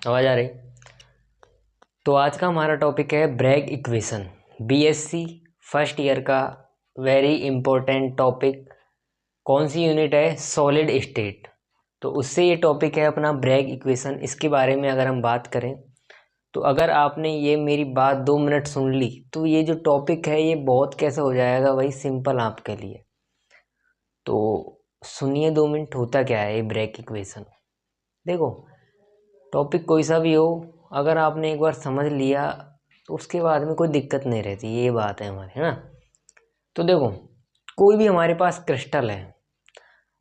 आवाज आ रही? तो आज का हमारा टॉपिक है Bragg equation. BSc first year का वेरी इंपॉर्टेंट टॉपिक। कौन सी यूनिट है? Solid state. तो उससे ये टॉपिक है अपना ब्रैग इक्वेशन। इसके बारे में अगर हम बात करें तो अगर आपने ये मेरी बात 2 मिनट सुन ली तो ये जो टॉपिक है ये बहुत कैसे हो जाएगा भाई सिंपल आपके लिए। तो सुनिए 2 मिनट होता क्या है ये ब्रैग इक्वेशन। देखो, टॉपिक कोई सा भी हो, अगर आपने एक बार समझ लिया तो उसके बाद में कोई दिक्कत नहीं रहती। ये बात है हमारी, है ना। तो देखो, कोई भी हमारे पास क्रिस्टल है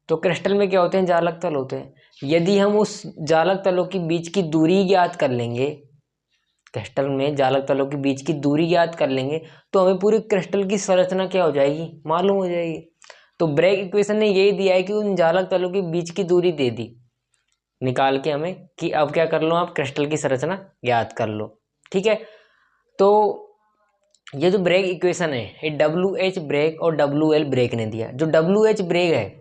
तो क्रिस्टल में क्या होते हैं? जालक तल होते हैं। यदि हम उस जालक तलों के बीच की दूरी ज्ञात कर लेंगे, क्रिस्टल में जालक तलों के बीच की दूरी ज्ञात कर लेंगे तो हमें पूरे क्रिस्टल की संरचना क्या हो जाएगी? मालूम हो जाएगी। तो ब्रैग इक्वेशन ने यही दिया है कि उन जालक तलों के बीच की दूरी दे दी निकाल के हमें कि अब क्या कर लो, आप क्रिस्टल की संरचना ज्ञात कर लो। ठीक है। तो ये जो ब्रेग इक्वेशन है ये डब्ल्यू एच ब्रेग और डब्ल्यू एल ब्रेग ने दिया। जो डब्ल्यू एच ब्रेग है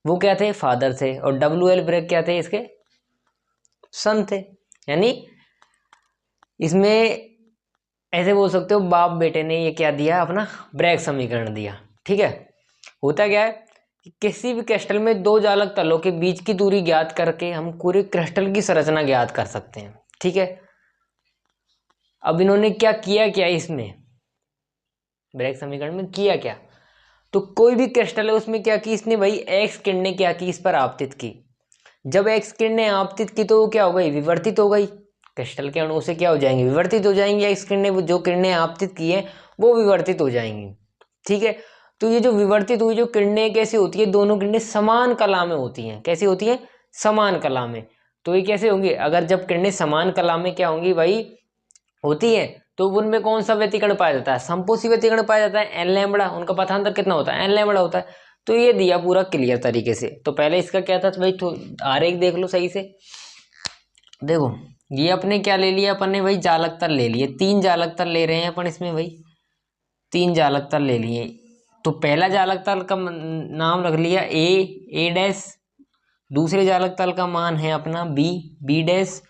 वो क्या थे? फादर थे। और डब्ल्यू एल ब्रेग क्या थे? इसके सन थे। यानी इसमें ऐसे बोल सकते हो बाप बेटे ने ये क्या दिया? अपना ब्रेग समीकरण दिया। ठीक है। होता क्या है कि किसी भी क्रिस्टल में दो जालक तलों के बीच की दूरी ज्ञात करके हम पूरे क्रिस्टल की संरचना ज्ञात कर सकते हैं। ठीक है। अब इन्होंने क्या किया? क्या इसमें ब्रैग समीकरण में किया क्या? तो कोई भी क्रिस्टल है उसमें क्या की इसने भाई? एक्स किरणें क्या की? इस पर आपतित की। जब एक्स किरणें आपतित की तो वो क्या हो गई? विवर्तित हो गई। क्रिस्टल के अणु से क्या हो जाएंगे? विवर्तित हो जाएंगे। एक्स किरणें, वो जो किरणें आपतित की है वो विवर्तित हो जाएंगी। ठीक है। तो ये जो विवर्तित हुई जो किरणें कैसी होती है? दोनों किरणें समान कला में होती हैं। कैसी होती हैं? समान कला में। तो ये कैसे होंगी? अगर जब किरणें समान कला में क्या होंगी भाई? होती है तो उनमें कौन सा व्यतिकरण पाया जाता है? संपोषी व्यतिकरण पाया जाता है। N lambda. उनका पथांतर कितना होता है? एन लैम्बडा होता है। तो ये दिया पूरा क्लियर तरीके से। तो पहले इसका क्या था भाई? आरेख देख लो सही से। देखो, ये अपने क्या ले लिया? अपन ने भाई जालक तल ले लिए। 3 जालक तल ले रहे हैं अपन इसमें भाई। 3 जालक तल ले लिए। तो पहला जालक तल का नाम रख लिया ए डैश। दूसरे जालक तल का मान है अपना बी डैश।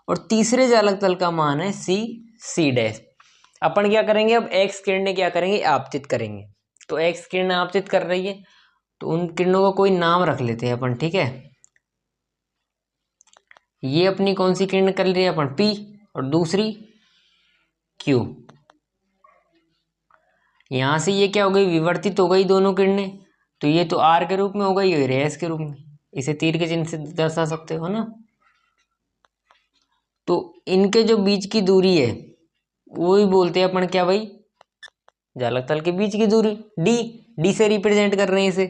और तीसरे जालक तल का मान है सी डैश। अपन क्या करेंगे? अब एक्स किरणें क्या करेंगे? आपतित करेंगे। तो एक्स किरण आपतित कर रही है तो उन किरणों का कोई नाम रख लेते हैं अपन। ठीक है। ये अपनी कौन सी किरण कर रही है अपन? पी। और दूसरी क्यू। यहां से ये क्या हो गई? विवर्तित हो गई दोनों किरणें। तो ये तो आर के रूप में हो गई और एस के रूप में। इसे तीर के चिन्ह से दर्शा सकते हो ना। तो इनके जो बीच की दूरी है वो ही बोलते हैं अपन क्या भाई? जालक तल के बीच की दूरी। डी। डी से रिप्रेजेंट कर रहे हैं इसे।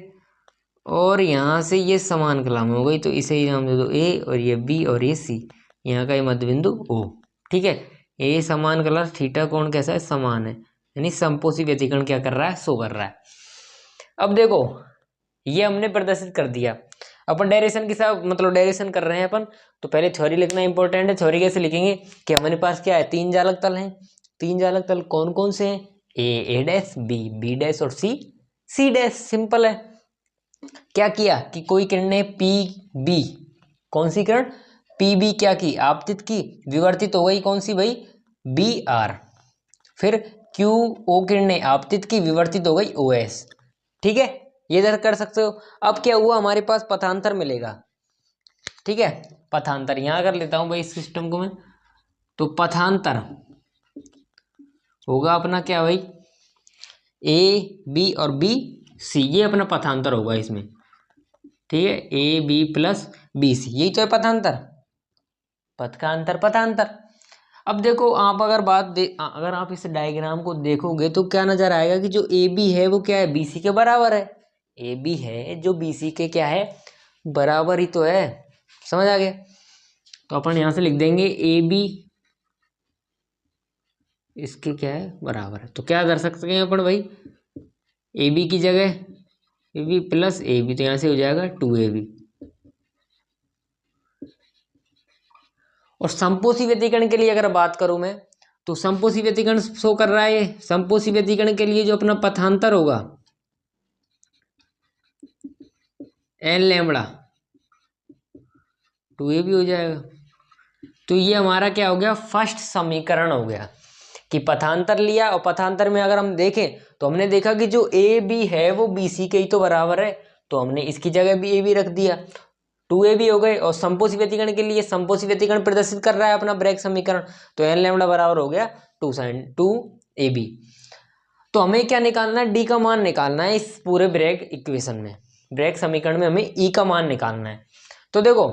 और यहाँ से ये समान कला में हो गई तो इसे ही नाम दे दो ए, और ये बी और ये सी। यहाँ का ये मध्य बिंदु ओ। ठीक है। ए समान कला, थीटा कोण कैसा है? समान है। यानी समपोषी व्यतिकरण क्या कर रहा है? शो कर रहा है। अब देखो, ये हमने प्रदर्शित कर दिया। अपन डायरेक्शन के साथ मतलब डायरेक्शन कर रहे हैं अपन। तो पहले थ्योरी लिखना इंपॉर्टेंट है। थ्योरी कैसे लिखेंगे कि हमारे पास क्या है? 3 जालक तल हैं। 3 जालक तल कौन कौन से हैं? ए डैश, बी डैश और सी डैश। सिंपल है। क्या किया कि कोई किरण ने पी बी, कौन सी किरण? पी बी क्या की? आपतित की। विवर्तित हो गई कौन सी भाई? B R. फिर क्यू ओ किरण ने आपतित की, विवर्तित हो गई ओ एस। ठीक है। ये इधर कर सकते हो। अब क्या हुआ? हमारे पास पथांतर मिलेगा। ठीक है। पथांतर यहां कर लेता हूं भाई इस सिस्टम को मैं। तो पथांतर होगा अपना क्या भाई? ए बी और बी सी। ये अपना पथांतर होगा इसमें। ठीक है। A B plus B C, यही तो है पथांतर। पथ का अंतर, पथांतर। अब देखो, आप अगर आप इस डायग्राम को देखोगे तो क्या नजर आएगा कि जो ए बी है वो क्या है? बी सी के बराबर है। ए बी है जो बी सी के क्या है? बराबर ही तो है। समझ आ गया? तो अपन यहां से लिख देंगे ए बी इसके क्या है? बराबर है। तो क्या कर सकते हैं अपन भाई? ए बी की जगह A B plus A B, तो यहां से हो जाएगा 2ab। और संपोषी व्यतिकरण के लिए अगर बात करूं मैं तो संपोषी व्यतिकरण शो कर रहा है। संपोषी व्यतिकरण के लिए जो अपना पथांतर होगा एन लैम्बडा 2ab हो जाएगा। तो ये हमारा क्या हो गया, फर्स्ट समीकरण हो गया कि पथांतर लिया, और पथांतर में अगर हम देखें तो हमने देखा कि जो ए बी है वो बी सी के ही तो बराबर है, तो हमने इसकी जगह भी ए बी रख दिया, 2ab हो गए। और समपोषी व्यतिकरण के लिए समपोषी व्यतिकरण प्रदर्शित कर रहा है अपना ब्रैग समीकरण, तो एन लैम्बडा बराबर हो गया 2ab। तो हमें क्या निकालना है, डी का मान निकालना है इस पूरे ब्रैग इक्वेशन में, ब्रैग समीकरण में हमें ई का मान निकालना है। तो देखो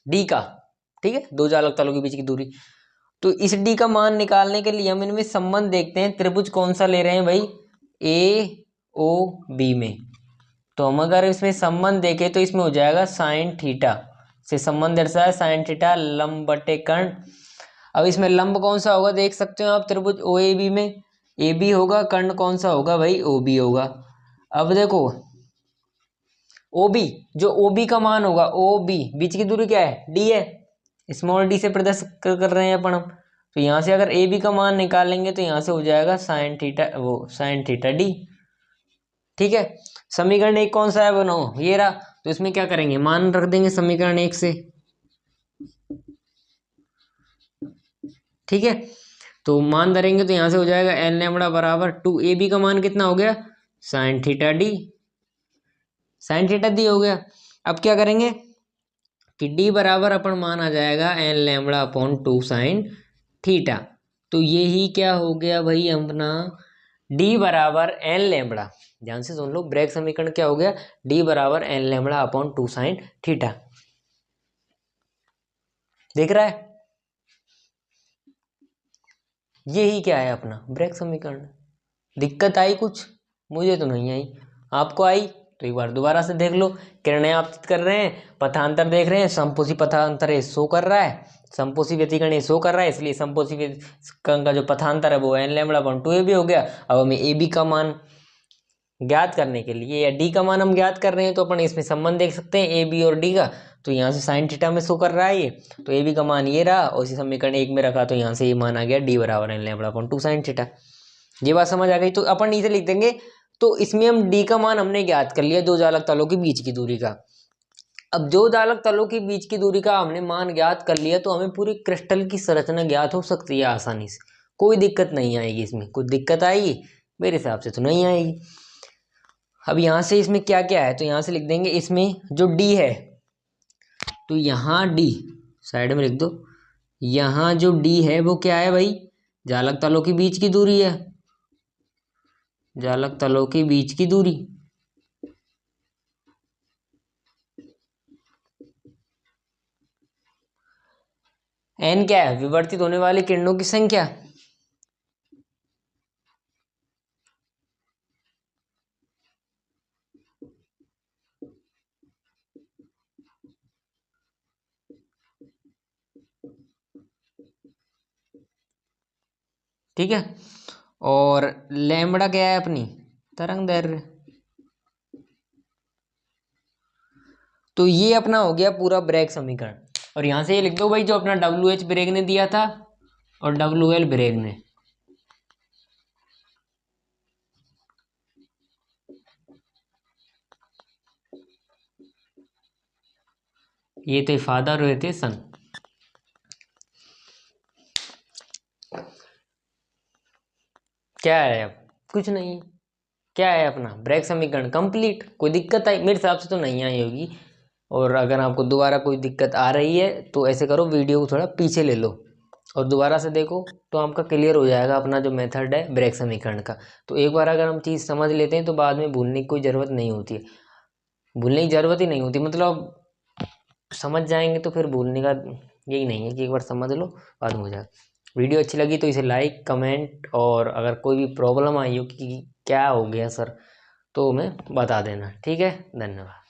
डी का, ठीक है, दो जालक तलों के बीच की दूरी, तो इस डी का मान निकालने के लिए हम इनमें संबंध देखते हैं। त्रिभुज कौन सा ले रहे हैं भाई, ए ओ बी में, तो हम अगर इसमें संबंध देखें तो इसमें हो जाएगा साइन थीटा से संबंध दर्शाया, साइन थीटा लंब बटे कर्ण। अब इसमें लंब कौन सा होगा देख सकते हो आप, त्रिभुज ओ ए बी में ए बी होगा, कर्ण कौन सा होगा भाई, ओ बी होगा। अब देखो ओ बी, जो ओ बी का मान होगा, ओ बी बीच की दूरी क्या है, डी है, स्मॉल डी से प्रदर्शित कर रहे हैं अपन हम, तो यहाँ से अगर ए बी का मान निकालेंगे तो यहाँ से हो जाएगा साइन थीटा, वो साइन थीटा डी, ठीक है। समीकरण एक कौन सा है, बनाओ ये रहा, तो इसमें क्या करेंगे, मान रख देंगे समीकरण एक से, ठीक है। तो मान धरेंगे तो यहाँ से हो जाएगा एन लैम्बडा बराबर 2ab का मान कितना हो गया, sine theta D, sine theta D हो गया। अब क्या करेंगे कि डी बराबर अपन मान आ जाएगा n lambda upon 2 sine theta, तो ये ही क्या हो गया भाई अपना डी बराबर एन लैम्बडा, ध्यान से सुन लो, ब्रैग समीकरण क्या हो गया, डी बराबर n lambda upon 2 sine theta, देख रहा है, यही क्या है अपना ब्रैग समीकरण। दिक्कत आई कुछ, मुझे तो नहीं आई, आपको आई तो एक बार दोबारा से देख लो। किरणें आपतित कर रहे हैं, पथांतर देख रहे हैं, समपोषी पथांतर ये शो कर रहा है, समपोषी व्यतिकरण ये शो कर रहा है, इसलिए समपोषी व्यतिकरण का जो पथांतर है वो एन लैम्बडा अपॉन 2ab हो गया। अब हमें ए बी का मान ज्ञात करने के लिए, या डी का मान हम ज्ञात कर रहे हैं, तो अपन इसमें संबंध देख सकते हैं ए बी और डी का, तो यहाँ से साइन थीटा में शो कर रहा है ये, तो ए बी का मान ये रहा, और इसी समीकरण एक में रखा, तो यहाँ से ये मान आ गया डी बराबर n lambda upon 2 sine theta. ये बात समझ आ गई, तो अपन नीचे लिख देंगे, तो इसमें हम डी का मान हमने ज्ञात कर लिया दो जालक तलों के बीच की दूरी का। अब दो जालक तलों के बीच की दूरी का हमने मान ज्ञात कर लिया, तो हमें पूरी क्रिस्टल की संरचना ज्ञात हो सकती है आसानी से, कोई दिक्कत नहीं आएगी। इसमें कुछ दिक्कत आएगी मेरे हिसाब से तो नहीं आएगी। अब यहाँ से इसमें क्या क्या है, तो यहाँ से लिख देंगे, इसमें जो डी है, तो यहाँ डी साइड में लिख दो, यहाँ जो डी है वो क्या है भाई, जालक तलों के बीच की दूरी है, जालक तलों के बीच की दूरी। एन क्या है, विवर्तित होने वाली किरणों की संख्या, ठीक है। और लैम्बडा क्या है अपनी, तरंग दैर्घ्य। तो ये अपना हो गया पूरा ब्रैग समीकरण, और यहां से ये लिख दो भाई, जो अपना डब्ल्यू एच ब्रैग ने दिया था और डब्ल्यू एल ब्रैग ने, ये तो फादर हुए थे सन। क्या है अब, कुछ नहीं, क्या है अपना ब्रैग समीकरण कंप्लीट। कोई दिक्कत आई, मेरे हिसाब से तो नहीं आई होगी, और अगर आपको दोबारा कोई दिक्कत आ रही है तो ऐसे करो, वीडियो को थोड़ा पीछे ले लो और दोबारा से देखो, तो आपका क्लियर हो जाएगा अपना जो मेथड है ब्रैग समीकरण का। तो एक बार अगर हम चीज़ समझ लेते हैं तो बाद में भूलने की कोई ज़रूरत नहीं होती है, भूलने की ज़रूरत ही नहीं होती, मतलब समझ जाएंगे तो फिर भूलने का यही नहीं है कि एक बार समझ लो बाद में हो जाए। वीडियो अच्छी लगी तो इसे लाइक कमेंट, और अगर कोई भी प्रॉब्लम आई हो कि क्या हो गया सर, तो हमें बता देना, ठीक है। धन्यवाद।